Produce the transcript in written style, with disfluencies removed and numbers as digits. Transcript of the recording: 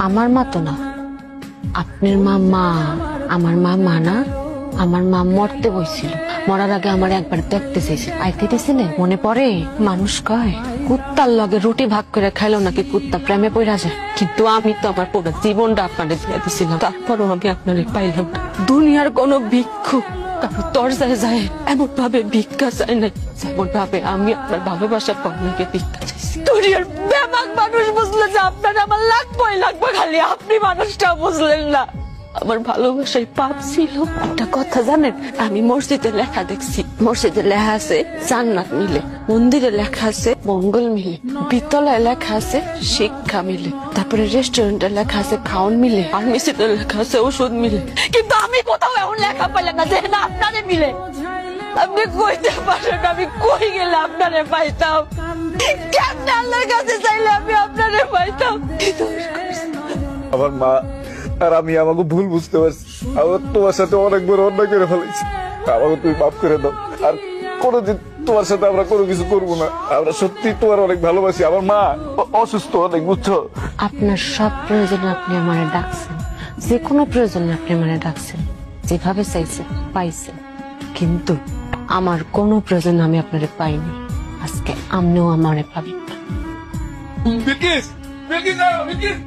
আমার মা তো না, আপনার মা। মা আমার মা না, আমার মা মরতে বসছিল, মরার আগে আমার একবার দেখতে চাইছিল, আইতে দিছিলে মনে পড়ে? মানুষ কয় কুত্তার লগে রুটি ভাগ করে খাইলো নাকি কুত্তা প্রেমে পড়া যায়, কিন্তু আমি তো আমার পুরো জীবনটা আপনাদের দিয়ে দিছিলাম, তারপরও আমি আপনারে পাইলাম না। দুনিয়ার কোন ভিক্ষুক কারো দরজায় যায় এমন ভাবে ভিক্ষা চায় নাই, যেমন ভাবে আমি আপনার ভালোবাসার কর্মকে ভিক্ষা চাইছি। দুনিয়ার বেবাক মানুষ বুঝলে যে আপনার আমার লাগবে, খালি আপনি মানুষটা বুঝলেন না। আমার ভালোবাসায় পাপ ছিল। একটা কথা জানেন, আমি মসজিদে লেখা দেখছি, মসজিদে লেখা আছে জান্নাত মিলে, মন্দিরে লেখা আছে মঙ্গল মিলে, বিদ্যালয়ে লেখা আছে শিক্ষা মিলে, তারপরে রেস্টুরেন্টে লেখা আছে খাওন মিলে, ফার্মেসিতে লেখা আছে ওষুধ মিলে, কিন্তু আমি কোথাও এমন লেখা পাইলাম না যে না আপনারে মিলে। আপনি কইতে পারেন আমি কই গেলে আপনারে পাইতাম? কেমন আল্লাহর কাছে চাইলে আমি আপনারে পাইতাম? আমার মা আর আমি আমাকে ভুল বুঝতে পারছি, আমার তোমার সাথে অনেক বড় অন্যায় করে ফেলেছি, আমাকে তুমি মাফ করে দাও। আর কোনোদিন তোমার সাথে আমরা কোনো কিছু করবো না, আমরা সত্যি তোমার অনেক ভালোবাসি। আমার মা অসুস্থ অনেক, বুঝছো? আপনার সব প্রয়োজনে আপনি আমারে ডাকছেন, যে কোনো প্রয়োজনে আপনি আমারে ডাকছেন, যেভাবে চাইছেন পাইছেন, কিন্তু আমার কোনো প্রয়োজন আমি আপনারে পাইনি, আজকে আপনিও আমারে পাবেন না। বিলকিস, বিলকিস, বিলকিস।